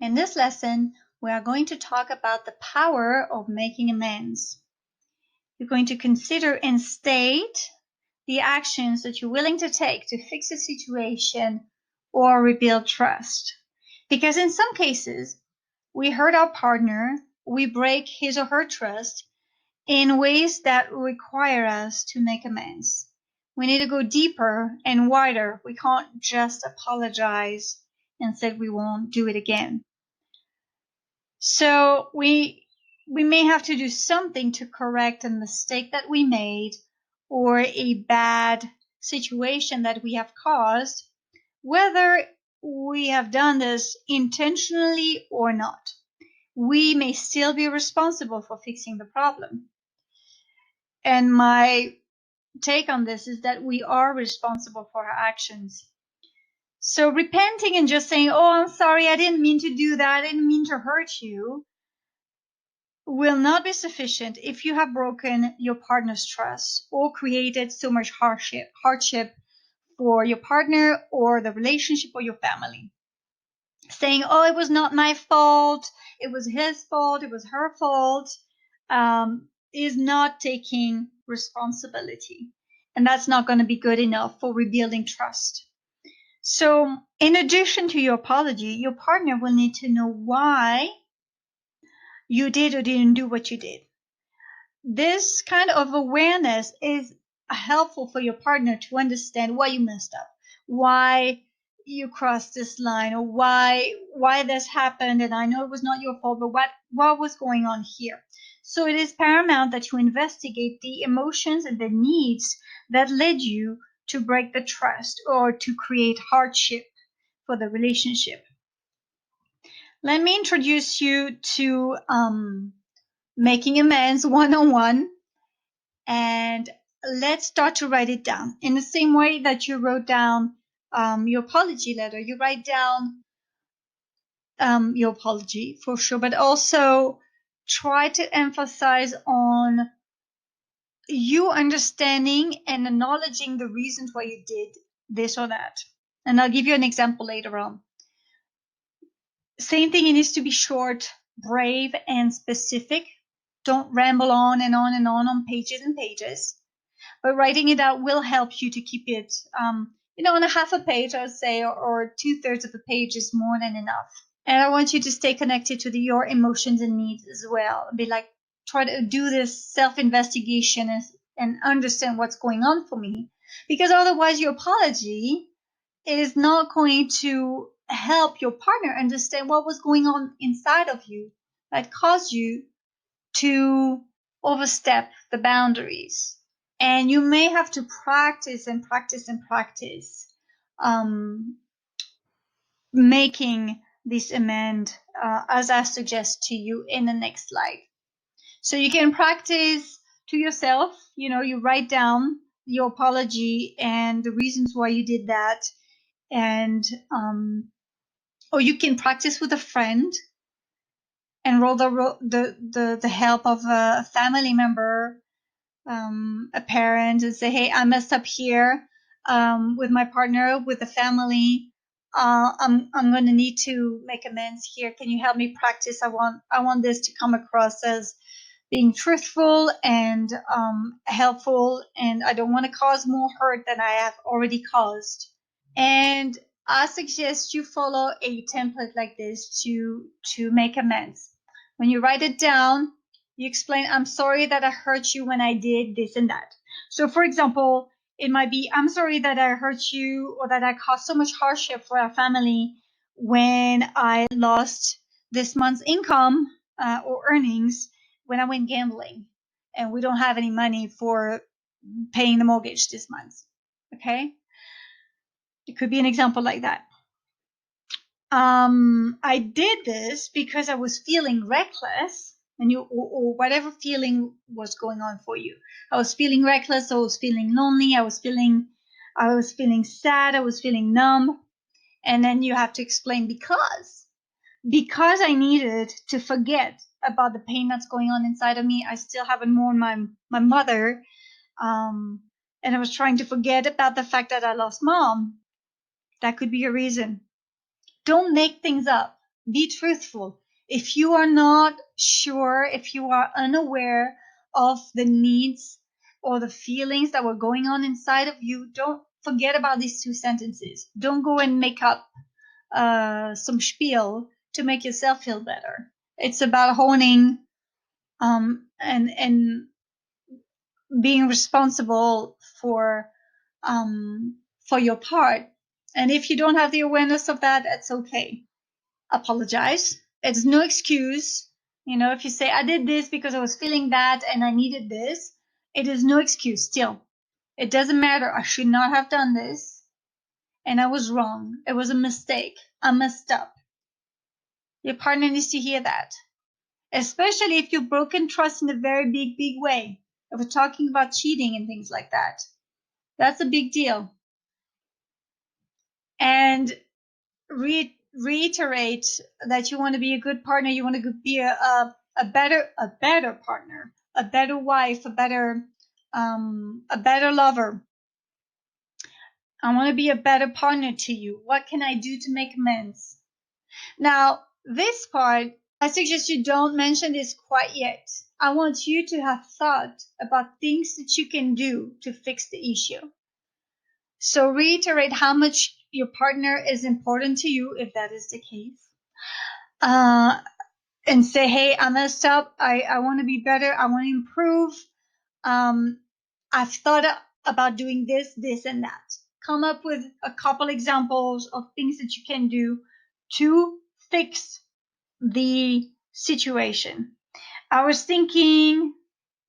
In this lesson, we are going to talk about the power of making amends. You're going to consider and state the actions that you're willing to take to fix a situation or rebuild trust. Because in some cases, we hurt our partner, we break his or her trust in ways that require us to make amends. We need to go deeper and wider. We can't just apologize and say we won't do it again. So we may have to do something to correct a mistake that we made or a bad situation that we have caused, whether we have done this intentionally or not. We may still be responsible for fixing the problem. And my take on this is that we are responsible for our actions. So repenting and just saying, oh, I'm sorry, I didn't mean to do that, I didn't mean to hurt you, will not be sufficient if you have broken your partner's trust or created so much hardship for your partner or the relationship or your family. Saying, oh, it was not my fault, it was his fault, it was her fault, is not taking responsibility. And that's not going to be good enough for rebuilding trust. So in addition to your apology, your partner will need to know why you did or didn't do what you did. This kind of awareness is helpful for your partner to understand why you messed up, why you crossed this line, or why this happened. And I know it was not your fault, but what was going on here? So it is paramount that you investigate the emotions and the needs that led you to break the trust or to create hardship for the relationship. Let me introduce you to making amends one-on-one, and let's start to write it down. In the same way that you wrote down your apology letter, you write down your apology for sure, but also try to emphasize on you understanding and acknowledging the reasons why you did this or that. And I'll give you an example later on. Same thing, it needs to be short, brave, and specific. Don't ramble on and on and on pages and pages. But writing it out will help you to keep it, on a half a page, I would say, or 2/3 of a page is more than enough. And I want you to stay connected to your emotions and needs as well. Be like, try to do this self-investigation and understand what's going on for me. Because otherwise your apology is not going to help your partner understand what was going on inside of you that caused you to overstep the boundaries. And you may have to practice and practice and practice making this amend as I suggest to you in the next slide. So you can practice to yourself, you write down your apology and the reasons why you did that. And or you can practice with a friend and roll the help of a family member, a parent, and say, hey, I messed up here with my partner, with the family. I'm going to need to make amends here. Can you help me practice? I want this to come across as being truthful and helpful, and I don't want to cause more hurt than I have already caused. And I suggest you follow a template like this to make amends. When you write it down, you explain, I'm sorry that I hurt you when I did this and that. So for example, it might be, I'm sorry that I hurt you or that I caused so much hardship for our family when I lost this month's income or earnings when I went gambling and we don't have any money for paying the mortgage this month. Okay? It could be an example like that. I did this because I was feeling reckless, and or whatever feeling was going on for you. I was feeling reckless. I was feeling lonely. I was feeling sad. I was feeling numb. And then you have to explain because I needed to forget about the pain that's going on inside of me. I still haven't mourned my mother, and I was trying to forget about the fact that I lost mom. That could be a reason. Don't make things up. Be truthful. If you are not sure, if you are unaware of the needs or the feelings that were going on inside of you, don't forget about these 2 sentences. Don't go and make up some spiel to make yourself feel better. It's about honing and being responsible for your part. And if you don't have the awareness of that, that's okay. Apologize. It's no excuse. If you say, I did this because I was feeling bad and I needed this, it is no excuse still. It doesn't matter. I should not have done this. And I was wrong. It was a mistake. I messed up. Your partner needs to hear that. Especially if you've broken trust in a very big, big way. If we're talking about cheating and things like that. That's a big deal. And reiterate that you want to be a good partner. You want to be a better partner, a better wife, a better lover. I want to be a better partner to you. What can I do to make amends? Now, this part, I suggest you don't mention this quite yet. I want you to have thought about things that you can do to fix the issue. So reiterate how much your partner is important to you, if that is the case. And say, hey, I messed up. I want to be better. I want to improve. I've thought about doing this, and that. Come up with a couple examples of things that you can do to fix the situation. I was thinking,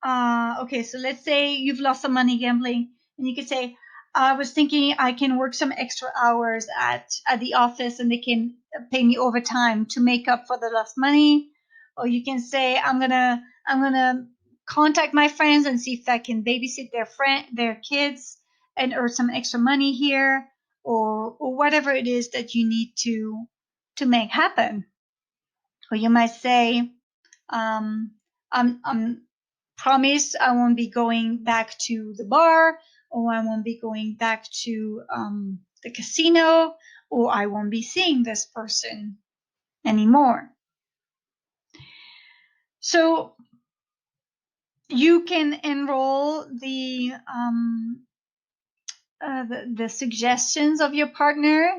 okay, so let's say you've lost some money gambling, and you could say, I was thinking I can work some extra hours at the office and they can pay me overtime to make up for the lost money. Or you can say, I'm gonna contact my friends and see if I can babysit their kids and earn some extra money here, or whatever it is that you need to make happen. Or you might say, I'm promise I won't be going back to the bar, or I won't be going back to the casino, or I won't be seeing this person anymore. So you can enroll the suggestions of your partner,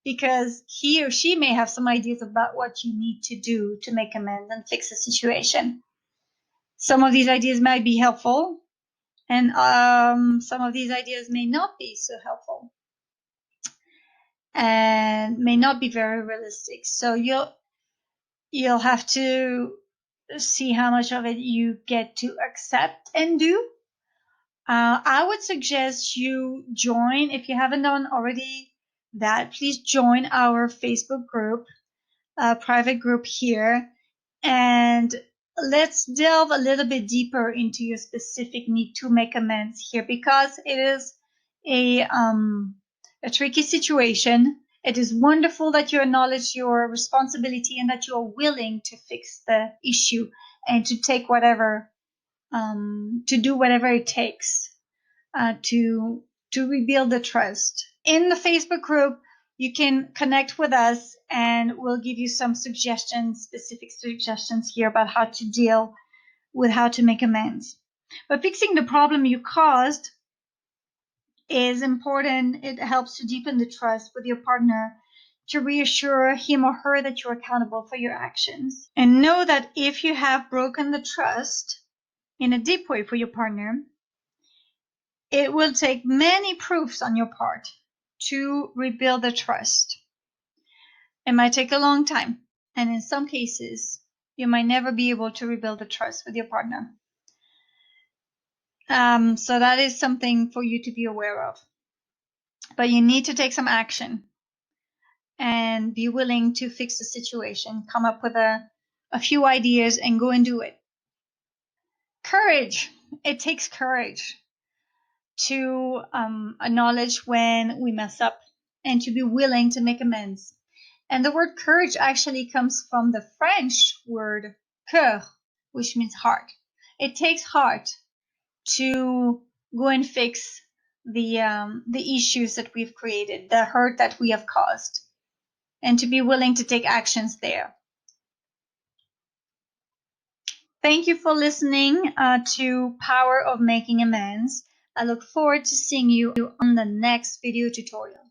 because he or she may have some ideas about what you need to do to make amends and fix the situation. Some of these ideas might be helpful, and some of these ideas may not be so helpful and may not be very realistic. So you'll have to see how much of it you get to accept and do. I would suggest you join, if you haven't done already that, please join our Facebook group, private group here, and let's delve a little bit deeper into your specific need to make amends here, because it is a tricky situation. It is wonderful that you acknowledge your responsibility and that you are willing to fix the issue and to take whatever, to do whatever it takes to rebuild the trust. In the Facebook group, you can connect with us and we'll give you some suggestions, specific suggestions here about how to deal with how to make amends. But fixing the problem you caused is important. It helps to deepen the trust with your partner, to reassure him or her that you're accountable for your actions. And know that if you have broken the trust in a deep way for your partner, it will take many proofs on your part to rebuild the trust. It might take a long time, and in some cases, you might never be able to rebuild the trust with your partner. So that is something for you to be aware of. But you need to take some action and be willing to fix the situation, come up with a few ideas and go and do it. Courage. It takes courage to acknowledge when we mess up and to be willing to make amends. And the word courage actually comes from the French word cœur, which means heart. It takes heart to go and fix the issues that we've created, the hurt that we have caused. and to be willing to take actions there. Thank you for listening to Power of Making Amends. I look forward to seeing you on the next video tutorial.